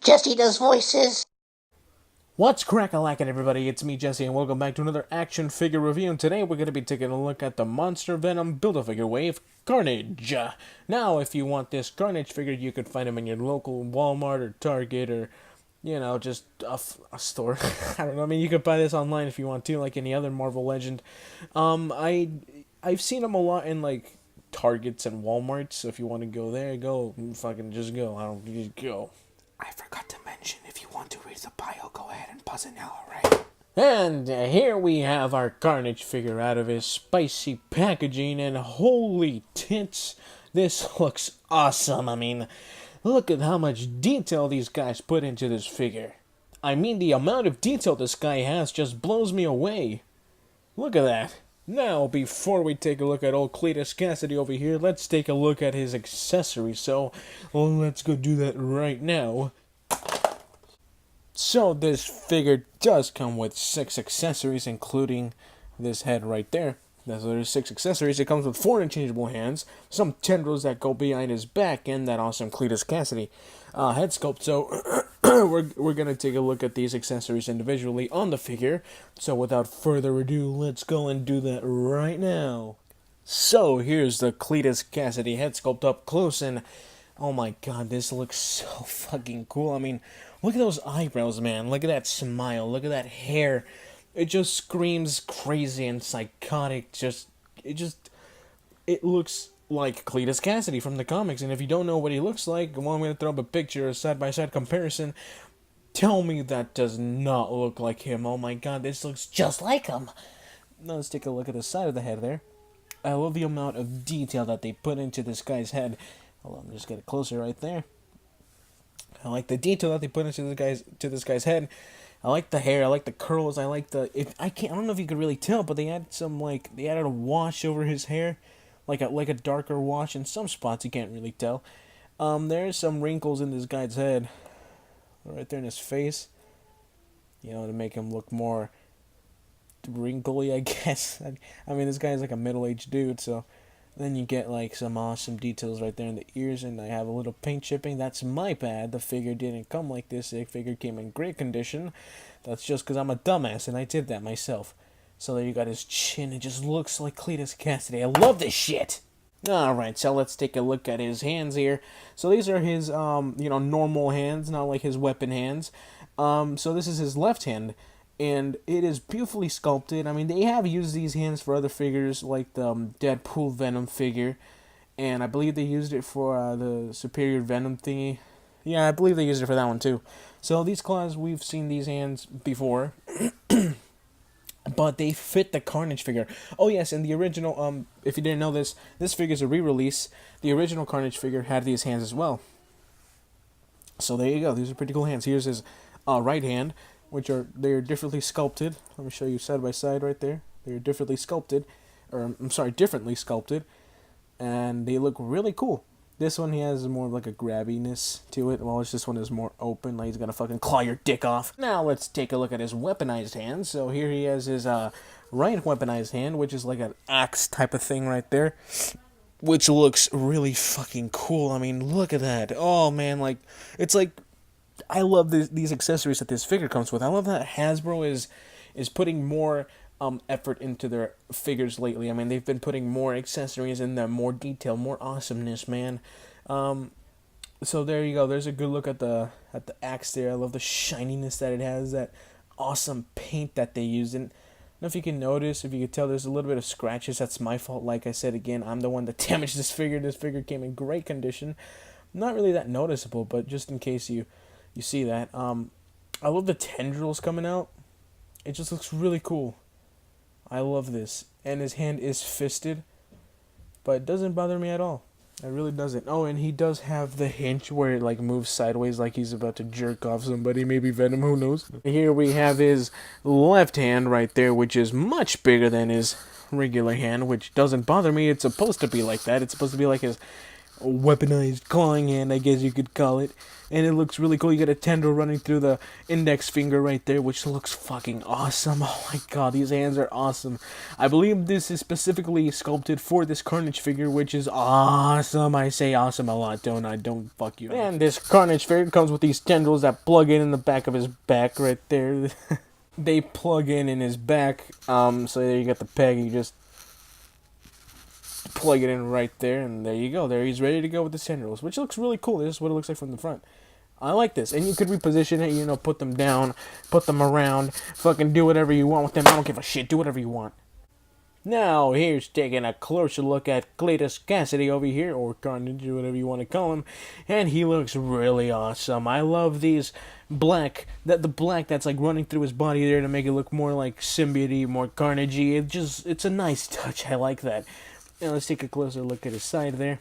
Jesse does voices. What's crack-a-lackin', everybody? It's me, Jesse, and welcome back to another action figure review. And today we're going to be taking a look at the Monster Venom Build-A-Figure wave, Carnage. Now, if you want this Carnage figure, you can find them in your local Walmart or Target or, you know, just a store. I don't know. I mean, you can buy this online if you want to, like any other Marvel Legend. I've seen them a lot in, like, Targets and Walmarts, so if you want to go there, go. Fucking just go. I don't just go. I forgot to mention, if you want to read the bio, go ahead and pause it now, alright? And here we have our Carnage figure out of his spicy packaging, and holy tits, this looks awesome. I mean, look at how much detail these guys put into this figure. I mean, the amount of detail this guy has just blows me away. Look at that. Now, before we take a look at old Cletus Cassidy over here, let's take a look at his accessories. So, let's go do that right now. So, this figure does come with 6 accessories, including this head right there. So there's 6 accessories. It comes with 4 interchangeable hands, some tendrils that go behind his back, and that awesome Cletus Cassidy head sculpt. So we're gonna take a look at these accessories individually on the figure. So without further ado, let's go and do that right now. So here's the Cletus Cassidy head sculpt up close, and oh my god, this looks so fucking cool. I mean, look at those eyebrows, man. Look at that smile. Look at that hair. It just screams crazy and psychotic. It looks like Cletus Cassidy from the comics. And if you don't know what he looks like, well, I'm going to throw up a picture, a side-by-side comparison. Tell me that does not look like him. Oh my god, this looks just like him. Now let's take a look at the side of the head there. I love the amount of detail that they put into this guy's head. Hold on, just get it closer right there. I like the detail that they put into this guy's head. I like the hair. I like the curls. I like the. I don't know if you could really tell, but they added they added a wash over his hair, like a darker wash. In some spots you can't really tell. There's some wrinkles in this guy's head, right there in his face. You know, to make him look more wrinkly, I guess. I mean, this guy's like a middle-aged dude, so. Then you get like some awesome details right there in the ears, and I have a little paint chipping. That's my bad. The figure didn't come like this. The figure came in great condition. That's just because I'm a dumbass and I did that myself. So there you got his chin. It just looks like Cletus Cassidy. I love this shit. Alright, so let's take a look at his hands here. So these are his, normal hands, not like his weapon hands. So this is his left hand. And it is beautifully sculpted. I mean, they have used these hands for other figures, like the Deadpool Venom figure. And I believe they used it for the Superior Venom thingy. Yeah, I believe they used it for that one too. So these claws, we've seen these hands before. But they fit the Carnage figure. Oh yes, and the original, if you didn't know this figure's a re-release. The original Carnage figure had these hands as well. So there you go. These are pretty cool hands. Here's his right hand, they're differently sculpted. Let me show you side by side right there. They're differently sculpted, differently sculpted, and they look really cool. This one, he has more of like a grabbiness to it, while this one is more open, like he's gonna fucking claw your dick off. Now let's take a look at his weaponized hand. So here he has his right weaponized hand, which is like an axe type of thing right there, which looks really fucking cool. I mean, look at that. Oh man, like it's like. I love these accessories that this figure comes with. I love that Hasbro is putting more effort into their figures lately. I mean, they've been putting more accessories in them, more detail, more awesomeness, man. So there you go. There's a good look at the axe there. I love the shininess that it has, that awesome paint that they use. And I don't know if you can notice, if you can tell, there's a little bit of scratches. That's my fault. Like I said again, I'm the one that damaged this figure. This figure came in great condition. Not really that noticeable, but just in case you see that. I love the tendrils coming out. It just looks really cool. I love this. And his hand is fisted, but it doesn't bother me at all. It really doesn't. Oh, and he does have the hinge where it like moves sideways like he's about to jerk off somebody, maybe Venom, who knows. Here we have his left hand right there, which is much bigger than his regular hand, which doesn't bother me. It's supposed to be like that. It's supposed to be like his weaponized clawing hand, I guess you could call it. And it looks really cool. You got a tendril running through the index finger right there, which looks fucking awesome. Oh my god, these hands are awesome. I believe this is specifically sculpted for this Carnage figure, which is awesome. I say awesome a lot, don't I? Don't fuck you. And this Carnage figure comes with these tendrils that plug in the back of his back right there. They plug in his back. So there you got the peg. You just plug it in right there, and there you go. There he's ready to go with the tendrils, which looks really cool. This is what it looks like from the front. I like this. And you could reposition it, you know, put them down, put them around, fucking do whatever you want with them. I don't give a shit. Do whatever you want. Now, here's taking a closer look at Cletus Cassidy over here, or Carnage, or whatever you want to call him, and he looks really awesome. I love these black, the black that's like running through his body there to make it look more like symbiote, more Carnagey. It's a nice touch. I like that. Now let's take a closer look at his side there.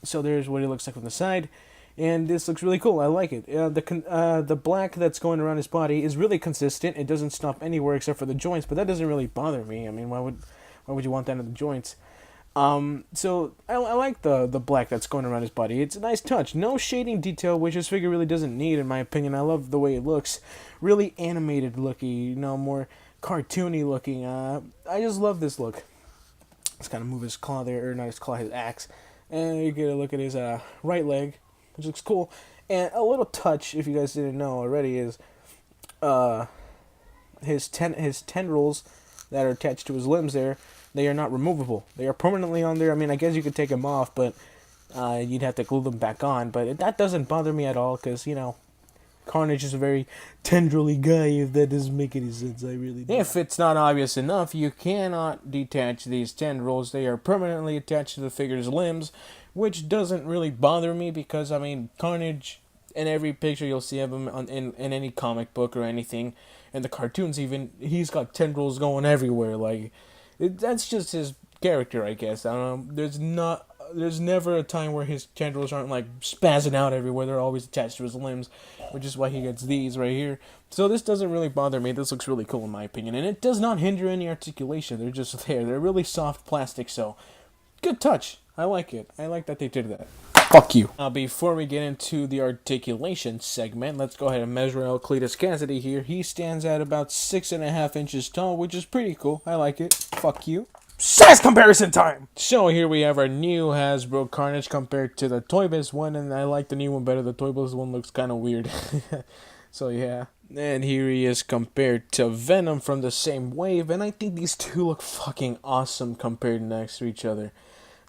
So there's what he looks like from the side. And this looks really cool. I like it. The black that's going around his body is really consistent. It doesn't stop anywhere except for the joints, but that doesn't really bother me. I mean, why would you want that in the joints? So I like the black that's going around his body. It's a nice touch. No shading detail, which this figure really doesn't need, in my opinion. I love the way it looks. Really animated looking, you know, more cartoony looking. I just love this look. Let's kind of move his claw there, or not his claw, his axe. And you get a look at his right leg, which looks cool. And a little touch, if you guys didn't know already, is his tendrils that are attached to his limbs there, they are not removable. They are permanently on there. I mean, I guess you could take them off, but you'd have to glue them back on. But that doesn't bother me at all, because, you know, Carnage is a very tendrily guy, if that doesn't make any sense. I really don't. If it's not obvious enough, you cannot detach these tendrils. They are permanently attached to the figure's limbs, which doesn't really bother me because, I mean, Carnage, in every picture you'll see of him in any comic book or anything, and the cartoons even, he's got tendrils going everywhere. Like, that's just his character, I guess. I don't know. There's never a time where his tendrils aren't like spazzing out everywhere. They're always attached to his limbs, which is why he gets these right here. So this doesn't really bother me. This looks really cool in my opinion, and it does not hinder any articulation. They're just there. They're really soft plastic, so good touch. I like it. I like that they did that. Fuck you. Now, before we get into the articulation segment, let's go ahead and measure out Cletus Cassidy here. He stands at about 6.5 inches tall, which is pretty cool. I like it. Fuck you. Size comparison time! So here we have our new Hasbro Carnage compared to the Toy Biz one, and I like the new one better. The Toy Biz one looks kind of weird. So yeah. And here he is compared to Venom from the same wave, and I think these two look fucking awesome compared next to each other.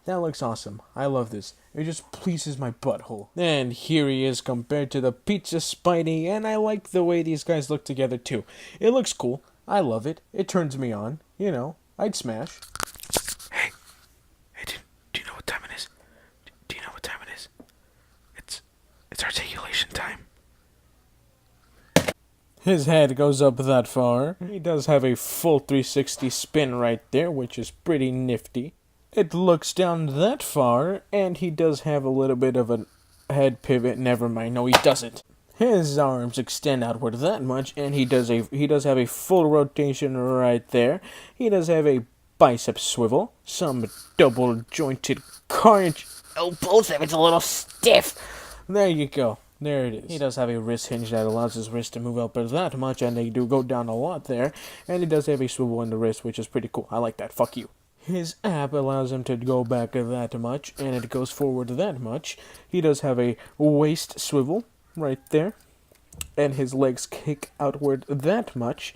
That looks awesome. I love this. It just pleases my butthole. And here he is compared to the Pizza Spidey, and I like the way these guys look together too. It looks cool. I love it. It turns me on. You know, I'd smash. Hey, do you know what time it is? Do you know what time it is? It's articulation time. His head goes up that far. He does have a full 360 spin right there, which is pretty nifty. It looks down that far, and he does have a little bit of a head pivot. Never mind, no he doesn't. His arms extend outward that much, and he does have a full rotation right there. He does have a bicep swivel, some double jointed Carnage elbows. If it's a little stiff. There you go. There it is. He does have a wrist hinge that allows his wrist to move up that much, and they do go down a lot there. And he does have a swivel in the wrist, which is pretty cool. I like that. Fuck you. His ab allows him to go back that much, and it goes forward that much. He does have a waist swivel right there, and his legs kick outward that much,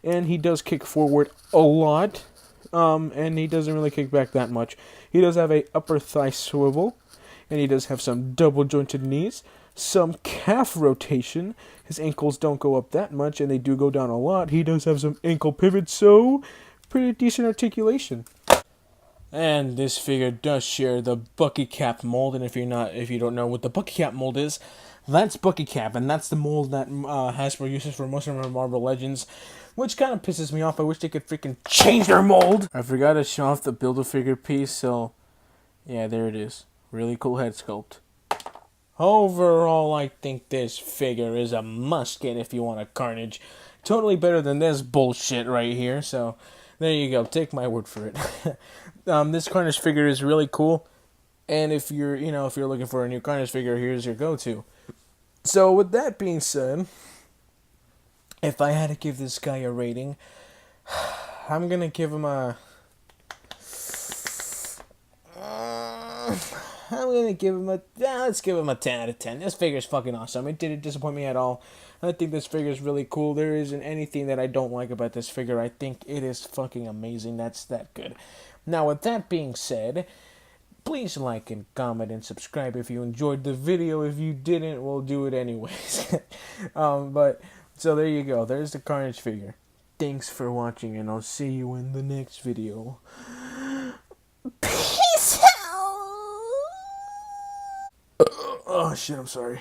and he does kick forward a lot, and he doesn't really kick back that much. He does have a upper thigh swivel, and he does have some double jointed knees, some calf rotation. His ankles don't go up that much, and they do go down a lot. He does have some ankle pivot, so pretty decent articulation. And this figure does share the Bucky Cap mold, and if you don't know what the Bucky Cap mold is, that's Bucky Cap, and that's the mold that Hasbro uses for most of their Marvel Legends, which kind of pisses me off. I wish they could freaking change their mold. I forgot to show off the Build-A-Figure piece, so yeah, there it is. Really cool head sculpt. Overall, I think this figure is a must-get if you want a Carnage. Totally better than this bullshit right here, so there you go. Take my word for it. This Carnage figure is really cool. And if you're, if you're looking for a new Carnage figure, here's your go-to. So with that being said, if I had to give this guy a rating, I'm gonna give him a. I'm gonna give him a. Let's give him a 10 out of 10. This figure's fucking awesome. It didn't disappoint me at all. I think this figure's really cool. There isn't anything that I don't like about this figure. I think it is fucking amazing. That's that good. Now, with that being said, please like and comment and subscribe if you enjoyed the video. If you didn't, we'll do it anyways. But so there you go. There's the Carnage figure. Thanks for watching, and I'll see you in the next video. Peace out. Oh shit! I'm sorry.